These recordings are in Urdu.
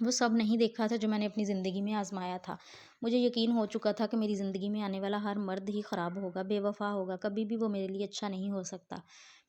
وہ سب نہیں دیکھا تھا جو میں نے اپنی زندگی میں آزمایا تھا۔ مجھے یقین ہو چکا تھا کہ میری زندگی میں آنے والا ہر مرد ہی خراب ہوگا، بے وفا ہوگا، کبھی بھی وہ میرے لیے اچھا نہیں ہو سکتا۔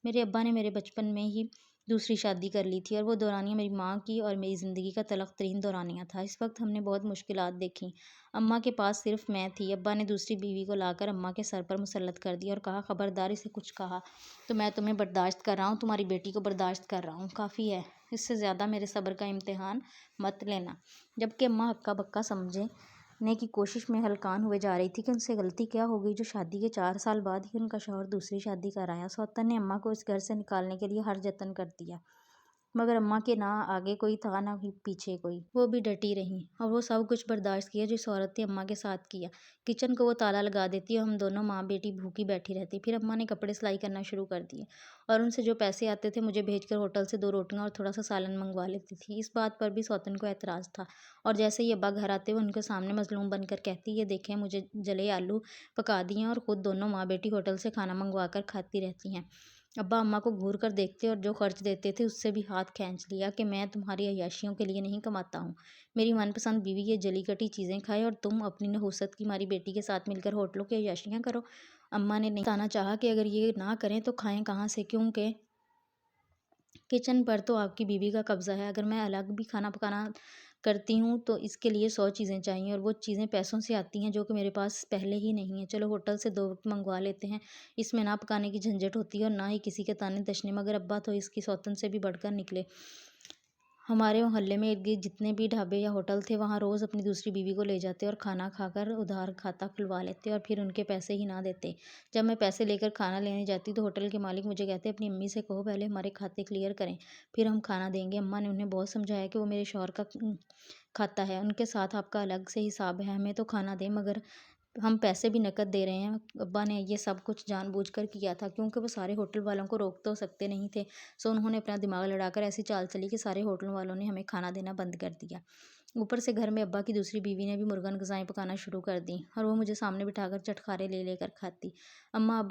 میرے ابا نے میرے بچپن میں ہی دوسری شادی کر لی تھی اور وہ دورانیہ میری ماں کی اور میری زندگی کا تلخ ترین دورانیہ تھا۔ اس وقت ہم نے بہت مشکلات دیکھیں۔ اماں کے پاس صرف میں تھی۔ ابا نے دوسری بیوی کو لا کر اماں کے سر پر مسلط کر دیا اور کہا، خبردار اسے کچھ کہا تو میں تمہیں برداشت کر رہا ہوں، تمہاری بیٹی کو برداشت کر رہا ہوں، کافی ہے، اس سے زیادہ میرے صبر کا امتحان مت لینا۔ جبکہ اماں ہکا بکا سمجھنے کی کوشش میں ہلکان ہوئے جا رہی تھی کہ ان سے غلطی کیا ہو گئی جو شادی کے 4 سال بعد ہی ان کا شوہر دوسری شادی کر آیا۔ سوتن نے اماں کو اس گھر سے نکالنے کے لیے ہر جتن کر دیا، مگر اماں کے نہ آگے کوئی تھا نہ پیچھے کوئی۔ وہ بھی ڈٹی رہیں اور وہ سب کچھ برداشت کیا جو اس عورت نے اماں کے ساتھ کیا۔ کچن کو وہ تالا لگا دیتی اور ہم دونوں ماں بیٹی بھوکی بیٹھی رہتی۔ پھر اماں نے کپڑے سلائی کرنا شروع کر دیے اور ان سے جو پیسے آتے تھے مجھے بھیج کر ہوٹل سے 2 روٹیاں اور تھوڑا سا سالن منگوا لیتی تھی۔ اس بات پر بھی سوتن کو اعتراض تھا اور جیسے ہی ابا گھر آتے وہ ان کے سامنے مظلوم بن کر کہتی، یہ دیکھیں مجھے جلے آلو پکا دیے اور خود دونوں ماں بیٹی ہوٹل سے کھانا منگوا کر کھاتی رہتی ہیں۔ ابا اماں کو گھور کر دیکھتے اور جو خرچ دیتے تھے اس سے بھی ہاتھ کھینچ لیا کہ میں تمہاری عیاشیوں کے لیے نہیں کماتا ہوں۔ میری من پسند بیوی یہ جلی کٹی چیزیں کھائے اور تم اپنی نحوست کی ماری بیٹی کے ساتھ مل کر ہوٹلوں کی عیاشیاں کرو۔ اماں نے نہیں بتانا چاہا کہ اگر یہ نہ کریں تو کھائیں کہاں سے، کیونکہ کچن پر تو آپ کی بیوی کا قبضہ ہے۔ اگر میں الگ بھی کھانا پکانا کرتی ہوں تو اس کے لیے 100 چیزیں چاہیے اور وہ چیزیں پیسوں سے آتی ہیں جو کہ میرے پاس پہلے ہی نہیں ہیں۔ چلو ہوٹل سے 2 وقت منگوا لیتے ہیں، اس میں نہ پکانے کی جھنجھٹ ہوتی ہے اور نہ ہی کسی کے تانے تشنے۔ مگر ابا تو اس کی سوتن سے بھی بڑھ کر نکلے۔ ہمارے محلے میں ارد گرد جتنے بھی ڈھابے یا ہوٹل تھے وہاں روز اپنی دوسری بیوی کو لے جاتے اور کھانا کھا کر ادھار کھاتا کھلوا لیتے اور پھر ان کے پیسے ہی نہ دیتے۔ جب میں پیسے لے کر کھانا لینے جاتی تو ہوٹل کے مالک مجھے کہتے، اپنی امی سے کہو پہلے ہمارے کھاتے کلیئر کریں پھر ہم کھانا دیں گے۔ اماں نے انہیں بہت سمجھایا کہ وہ میرے شوہر کا کھاتا ہے، ان کے ساتھ آپ کا الگ سے حساب ہے، ہمیں تو کھانا دیں، مگر ہم پیسے بھی نقد دے رہے ہیں۔ ابا نے یہ سب کچھ جان بوجھ کر کیا تھا کیونکہ وہ سارے ہوٹل والوں کو روک تو سکتے نہیں تھے، سو انہوں نے اپنا دماغ لڑا کر ایسی چال چلی کہ سارے ہوٹلوں والوں نے ہمیں کھانا دینا بند کر دیا۔ اوپر سے گھر میں ابا کی دوسری بیوی نے بھی مرغن غذائیں پکانا شروع کر دیں اور وہ مجھے سامنے بٹھا کر چٹخارے لے لے کر کھاتی۔ اماں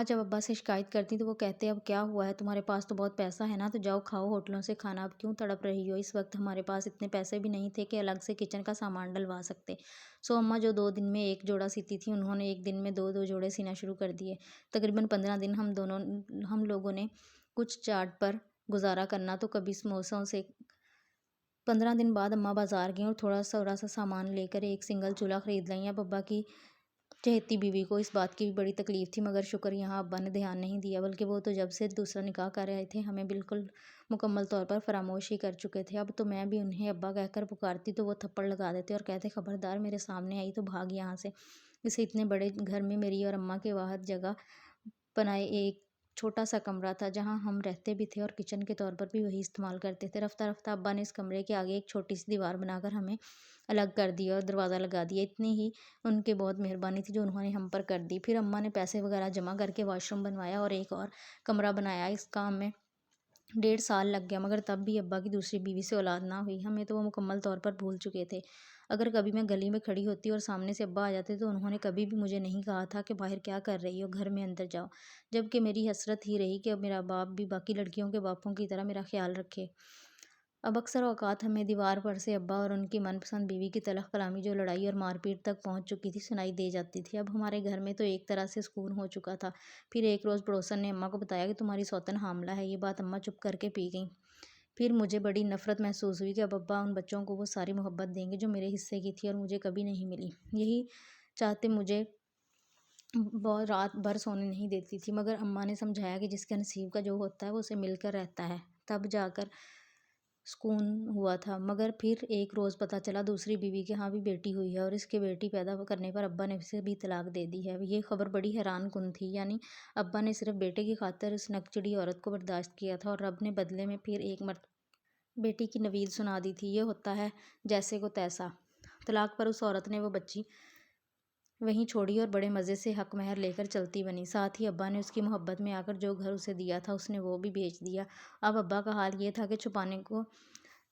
جب ابا سے شکایت کرتی تو وہ کہتے، اب کیا ہوا ہے، تمہارے پاس تو بہت پیسہ ہے نا، تو جاؤ کھاؤ ہوٹلوں سے کھانا، اب کیوں تڑپ رہی ہو۔ اس وقت ہمارے پاس اتنے پیسے بھی نہیں تھے کہ الگ سے کچن کا سامان ڈلوا سکتے، سو اماں جو 2 دن میں 1 جوڑا سیتی تھی انہوں نے 1 دن میں 2 جوڑے سینا شروع کر دیے۔ تقریباً 15 دن ہم لوگوں نے کچھ چاٹ پر گزارا کرنا تو کبھی سموسوں سے۔ 15 دن بعد اماں بازار گئیں اور تھوڑا سا سامان لے کر ایک سنگل چولہا خرید لائیں۔ اب ابا کی چہیتی بیوی کو اس بات کی بھی بڑی تکلیف تھی، مگر شکر یہاں ابا نے دھیان نہیں دیا، بلکہ وہ تو جب سے دوسرا نکاح کر آئے تھے ہمیں بالکل مکمل طور پر فراموش ہی کر چکے تھے۔ اب تو میں بھی انہیں ابا کہہ کر پکارتی تو وہ تھپڑ لگا دیتے اور کہتے، خبردار میرے سامنے آئی تو بھاگ یہاں سے۔ اسے اتنے بڑے گھر میں میری اور اماں کے واحد جگہ پناہ ایک چھوٹا سا کمرہ تھا جہاں ہم رہتے بھی تھے اور کچن کے طور پر بھی وہی استعمال کرتے تھے۔ رفتہ رفتہ ابا نے اس کمرے کے آگے ایک چھوٹی سی دیوار بنا کر ہمیں الگ کر دیا اور دروازہ لگا دیا۔ اتنی ہی ان کے بہت مہربانی تھی جو انہوں نے ہم پر کر دی۔ پھر اماں نے پیسے وغیرہ جمع کر کے واش روم بنوایا اور ایک اور کمرہ بنایا۔ اس کام میں 1.5 سال لگ گیا، مگر تب بھی ابا کی دوسری بیوی سے اولاد نہ ہوئی۔ ہمیں تو وہ مکمل طور پر بھول چکے تھے۔ اگر کبھی میں گلی میں کھڑی ہوتی اور سامنے سے ابا آ جاتے تو انہوں نے کبھی بھی مجھے نہیں کہا تھا کہ باہر کیا کر رہی ہو، گھر میں اندر جاؤ، جبکہ میری حسرت ہی رہی کہ اب میرا باپ بھی باقی لڑکیوں کے باپوں کی طرح میرا خیال رکھے۔ اب اکثر اوقات ہمیں دیوار پر سے ابا اور ان کی من پسند بیوی کی تلخ کلامی جو لڑائی اور مار پیٹ تک پہنچ چکی تھی سنائی دے جاتی تھی۔ اب ہمارے گھر میں تو ایک طرح سے سکون ہو چکا تھا۔ پھر ایک روز پڑوسن نے اماں کو بتایا کہ تمہاری سوتن حاملہ ہے۔ یہ بات اماں چپ کر کے پی گئیں۔ پھر مجھے بڑی نفرت محسوس ہوئی کہ اب ابا ان بچوں کو وہ ساری محبت دیں گے جو میرے حصے کی تھی اور مجھے کبھی نہیں ملی۔ یہی چاہتے مجھے رات بھر سونے نہیں دیتی تھی، مگر اماں نے سمجھایا کہ جس کے نصیب کا جو ہوتا ہے وہ اسے مل کر رہتا ہے، تب جا کر سکون ہوا تھا۔ مگر پھر ایک روز پتہ چلا دوسری بیوی کے ہاں بھی بیٹی ہوئی ہے اور اس کے بیٹی پیدا کرنے پر ابا نے اسے بھی طلاق دے دی ہے۔ یہ خبر بڑی حیران کن تھی، یعنی ابا نے صرف بیٹے کی خاطر اس نکچڑی عورت کو برداشت کیا تھا اور رب نے بدلے میں پھر ایک مرتبہ بیٹی کی نوید سنا دی تھی۔ یہ ہوتا ہے جیسے کو تیسا۔ طلاق پر اس عورت نے وہ بچی وہیں چھوڑی اور بڑے مزے سے حق مہر لے کر چلتی بنی۔ ساتھ ہی ابا نے اس کی محبت میں آ کر جو گھر اسے دیا تھا اس نے وہ بھی بیچ دیا۔ اب ابا کا حال یہ تھا کہ چھپانے کو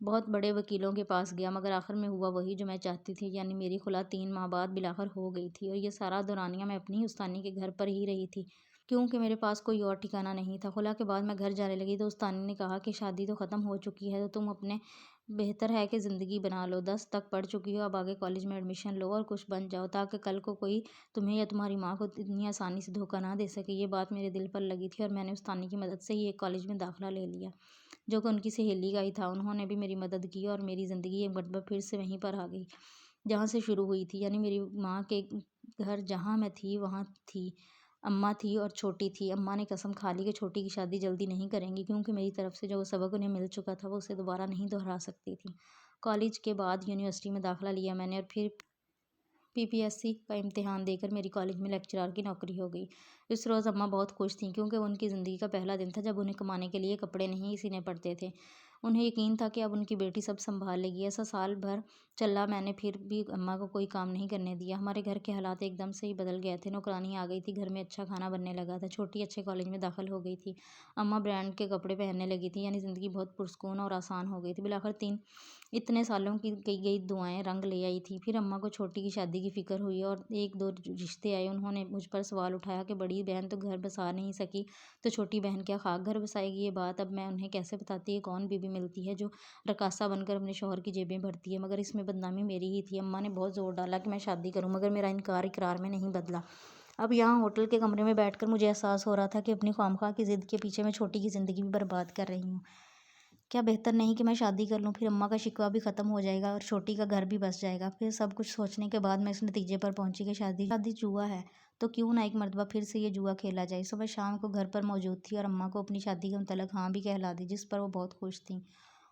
بہت بڑے وکیلوں کے پاس گیا مگر آخر میں ہوا وہی جو میں چاہتی تھی، یعنی میری خلا 3 ماہ بعد بالآخر ہو گئی تھی، اور یہ سارا دورانیہ میں اپنی ہی استانی کے گھر پر ہی رہی تھی کیونکہ میرے پاس کوئی اور ٹھکانہ نہیں تھا۔ خلا کے بعد میں گھر جانے لگی تو استانی نے کہا کہ شادی تو ختم ہو چکی ہے، تو تم اپنے بہتر ہے کہ زندگی بنا لو، 10 تک پڑھ چکی ہو، اب آگے کالج میں ایڈمیشن لو اور کچھ بن جاؤ تاکہ کل کو کوئی تمہیں یا تمہاری ماں کو اتنی آسانی سے دھوکہ نہ دے سکے۔ یہ بات میرے دل پر لگی تھی اور میں نے استانی کی مدد سے ہی ایک کالج میں داخلہ لے لیا جو کہ ان کی سہیلی کا ہی تھا۔ انہوں نے بھی میری مدد کی اور میری زندگی ایک مرتبہ پھر سے وہیں پر آ گئی جہاں سے شروع ہوئی تھی، یعنی میری ماں کے گھر جہاں میں تھی وہاں تھی اماں تھی اور چھوٹی تھی۔ اماں نے قسم کھا لی کہ چھوٹی کی شادی جلدی نہیں کریں گی کیونکہ میری طرف سے جو سبق انہیں مل چکا تھا وہ اسے دوبارہ نہیں دہرا سکتی تھی۔ کالج کے بعد یونیورسٹی میں داخلہ لیا میں نے اور پھر PPSC کا امتحان دے کر میری کالج میں لیکچرار کی نوکری ہو گئی۔ اس روز اماں بہت خوش تھیں کیونکہ وہ ان کی زندگی کا پہلا دن تھا جب انہیں کمانے کے لیے کپڑے نہیں سینے پڑتے تھے۔ انہیں یقین تھا کہ اب ان کی بیٹی سب سنبھال لے گی۔ ایسا سال بھر چلا، میں نے پھر بھی اماں کو کوئی کام نہیں کرنے دیا۔ ہمارے گھر کے حالات ایک دم سے ہی بدل گئے تھے، نوکرانی آ گئی تھی، گھر میں اچھا کھانا بننے لگا تھا، چھوٹی اچھے کالج میں داخل ہو گئی تھی، اماں برانڈ کے کپڑے پہننے لگی تھی، یعنی زندگی بہت پرسکون اور آسان ہو گئی تھی۔ بالآخر اتنے سالوں کی کئی گئی دعائیں رنگ لے آئی تھیں۔ پھر اماں کو چھوٹی کی شادی کی فکر ہوئی اور 1-2 رشتے آئے۔ انہوں نے مجھ پر سوال اٹھایا کہ بڑی بہن تو گھر بسا نہیں سکی تو چھوٹی بہن کیا خاک گھر بسائے گی؟ یہ بات اب میں انہیں کیسے بتاتی کہ کون بیوی ملتی ہے جو رقاصہ بن کر اپنے شوہر کی جیبیں بھرتی ہے؟ مگر اس میں بدنامی میری ہی تھی۔ اماں نے بہت زور ڈالا کہ میں شادی کروں مگر میرا انکار اقرار میں نہیں بدلا۔ اب یہاں ہوٹل کے کمرے میں بیٹھ کر مجھے احساس ہو رہا تھا کہ اپنی خوامخواہ کی ضد کے پیچھے میں چھوٹی کی زندگی بھی برباد کر رہی ہوں۔ کیا بہتر نہیں کہ میں شادی کر لوں؟ پھر اماں کا شکوہ بھی ختم ہو جائے گا اور چھوٹی کا گھر بھی بس جائے گا۔ پھر سب کچھ سوچنے کے بعد میں اس نتیجے پر پہنچی کہ شادی جوا ہے، تو کیوں نہ ایک مرتبہ پھر سے یہ جوا کھیلا جائے۔ صبح شام کو گھر پر موجود تھی اور اماں کو اپنی شادی کے متعلق ہاں بھی کہلا دی جس پر وہ بہت خوش تھیں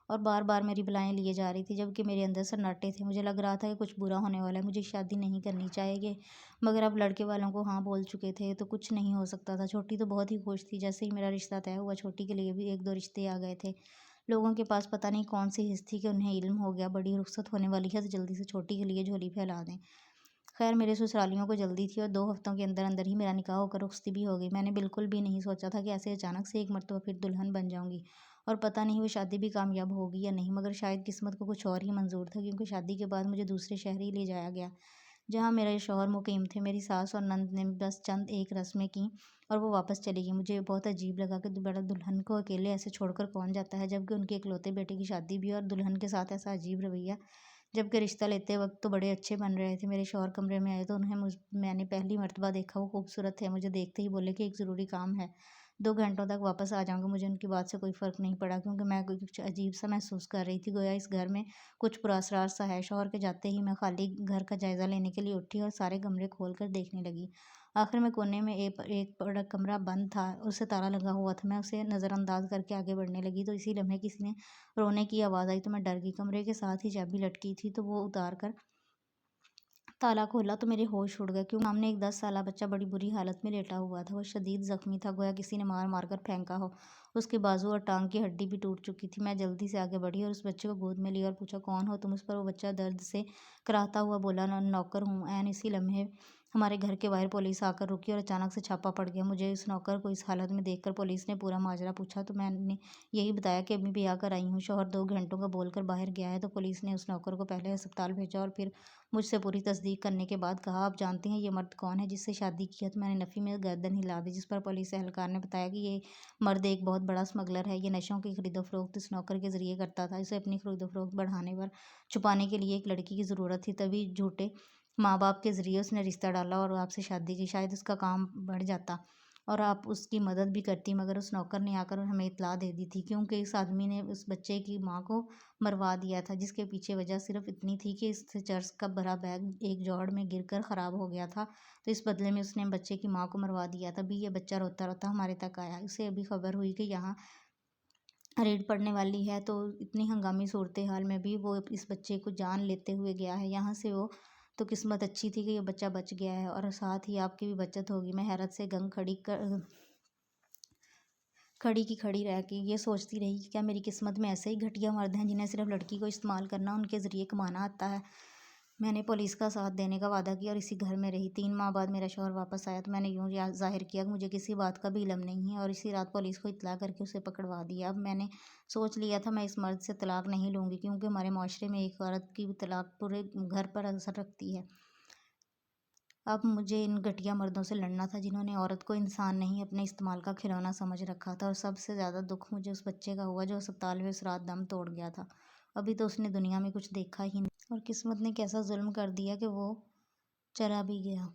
اور بار بار میری بلائیں لیے جا رہی تھی جبکہ میرے اندر سناٹے تھے۔ مجھے لگ رہا تھا کہ کچھ برا ہونے والا ہے، مجھے شادی نہیں کرنی چاہیے، مگر اب لڑکے والوں کو ہاں بول چکے تھے تو کچھ نہیں ہو سکتا تھا۔ چھوٹی تو بہت ہی خوش تھی۔ جیسے ہی میرا رشتہ طے ہوا چھوٹی کے لیے بھی 1-2 رشتے آ گئے تھے۔ لوگوں کے پاس پتہ نہیں کون سی حس تھی کہ انہیں علم ہو گیا بڑی رخصت ہونے والی ہے تو جلدی سے چھوٹی کے لیے جھولی پھیلا دیں۔ خیر میرے سسرالیوں کو جلدی تھی اور 2 ہفتوں کے اندر اندر ہی میرا نکاح ہو کر رخصتی بھی ہو گئی۔ میں نے بالکل بھی نہیں سوچا تھا کہ ایسے اچانک سے ایک مرتبہ پھر دلہن بن جاؤں گی اور پتہ نہیں وہ شادی بھی کامیاب ہوگی یا نہیں، مگر شاید قسمت کو کچھ اور ہی منظور تھا کیونکہ شادی کے بعد مجھے دوسرے شہر ہی لے جایا گیا جہاں میرے شوہر مقیم تھے۔ میری ساس اور نند نے بس چند ایک رسمیں کیں اور وہ واپس چلی گئی۔ مجھے بہت عجیب لگا کہ بڑا دلہن کو اکیلے ایسے چھوڑ کر کون جاتا ہے جبکہ ان کے اکلوتے بیٹے کی شادی بھی اور دلہن کے ساتھ ایسا عجیب رویہ، جبکہ رشتہ لیتے وقت تو بڑے اچھے بن رہے تھے۔ میرے شوہر کمرے میں آئے تو انہیں میں نے پہلی مرتبہ دیکھا، وہ خوبصورت تھے، مجھے دیکھتے ہی بولے کہ ایک ضروری کام ہے، 2 گھنٹوں تک واپس آ جاؤں گا۔ مجھے ان کی بات سے کوئی فرق نہیں پڑا کیونکہ میں کچھ عجیب سا محسوس کر رہی تھی، گویا اس گھر میں کچھ پراسرار سا ہے۔ شوہر کے جاتے ہی میں خالی گھر کا جائزہ لینے کے لیے اٹھی اور سارے کمرے کھول کر دیکھنے لگی۔ آخر میں کونے میں ایک بڑا کمرہ بند تھا، اسے تالا لگا ہوا تھا۔ میں اسے نظر انداز کر کے آگے بڑھنے لگی تو اسی لمحے کسی نے رونے کی آواز آئی تو میں ڈر گئی۔ کمرے کے ساتھ ہی چابی لٹکی تھی تو وہ اتار کر تالا کھولا تو میرے ہوش اڑ گئے کیونکہ سامنے ایک 10 سالہ بچہ بڑی بری حالت میں لیٹا ہوا تھا۔ وہ شدید زخمی تھا، گویا کسی نے مار مار کر پھینکا ہو۔ اس کے بازو اور ٹانگ کی ہڈی بھی ٹوٹ چکی تھی۔ میں جلدی سے آگے بڑھی اور اس بچے کو گود میں لیا اور پوچھا کون ہو تم؟ اس پر وہ بچہ درد سے کراہتا ہوا بولا نوکر ہوں۔ عین اسی لمحے ہمارے گھر کے باہر پولیس آ کر رکی اور اچانک سے چھاپا پڑ گیا۔ مجھے اس نوکر کو اس حالت میں دیکھ کر پولیس نے پورا ماجرا پوچھا تو میں نے یہی بتایا کہ ابھی بیاہ کر آئی ہوں، شوہر 2 گھنٹوں کا بول کر باہر گیا ہے۔ تو پولیس نے اس نوکر کو پہلے ہسپتال بھیجا اور پھر مجھ سے پوری تصدیق کرنے کے بعد کہا آپ جانتے ہیں یہ مرد کون ہے جس سے شادی کی ہے؟ تو میں نے نفی میں گردن ہلا دی، جس پر پولیس اہلکار نے بتایا کہ یہ مرد ایک بہت بڑا اسمگلر ہے، یہ نشوں کی خرید و فروخت اس نوکر کے ذریعے کرتا تھا۔ اسے اپنی خرید و فروخت بڑھانے پر چھپانے کے لیے ایک لڑکی کی ضرورت تھی، تبھی جھوٹے ماں باپ کے ذریعے اس نے رشتہ ڈالا اور آپ سے شادی کی۔ شاید اس کا کام بڑھ جاتا اور آپ اس کی مدد بھی کرتی، مگر اس نوکر نے آ کر ہمیں اطلاع دے دی تھی کیونکہ اس آدمی نے اس بچے کی ماں کو مروا دیا تھا، جس کے پیچھے وجہ صرف اتنی تھی کہ اس سے چرس کا بھرا بیگ ایک جوڑ میں گر کر خراب ہو گیا تھا، تو اس بدلے میں اس نے بچے کی ماں کو مروا دیا۔ تبھی یہ بچہ روتا روتا ہمارے تک آیا۔ اسے ابھی خبر ہوئی کہ یہاں ریڈ پڑنے والی ہے تو اتنی ہنگامی صورتحال میں بھی وہ اس بچے کو جان لیتے ہوئے گیا ہے یہاں سے۔ وہ تو قسمت اچھی تھی کہ یہ بچہ بچ گیا ہے اور ساتھ ہی آپ کی بھی بچت ہوگی۔ میں حیرت سے گنگ کھڑی رہ کے یہ سوچتی رہی کہ کیا میری قسمت میں ایسے ہی گھٹیا مرد ہیں جنہیں صرف لڑکی کو استعمال کرنا، ان کے ذریعے کمانا آتا ہے؟ میں نے پولیس کا ساتھ دینے کا وعدہ کیا اور اسی گھر میں رہی۔ 3 ماہ بعد میرا شوہر واپس آیا تو میں نے یوں ظاہر کیا کہ مجھے کسی بات کا بھی علم نہیں ہے اور اسی رات پولیس کو اطلاع کر کے اسے پکڑوا دیا۔ اب میں نے سوچ لیا تھا میں اس مرد سے طلاق نہیں لوں گی، کیونکہ ہمارے معاشرے میں ایک عورت کی طلاق پورے گھر پر اثر رکھتی ہے۔ اب مجھے ان گھٹیا مردوں سے لڑنا تھا جنہوں نے عورت کو انسان نہیں، اپنے استعمال کا کھلونا سمجھ رکھا تھا۔ اور سب سے زیادہ دکھ مجھے اس بچے کا ہوا جو ہسپتال میں اس رات دم توڑ گیا تھا۔ ابھی تو اس نے دنیا میں کچھ دیکھا ہی نہیں اور قسمت نے کیسا ظلم کر دیا کہ وہ چلا بھی گیا۔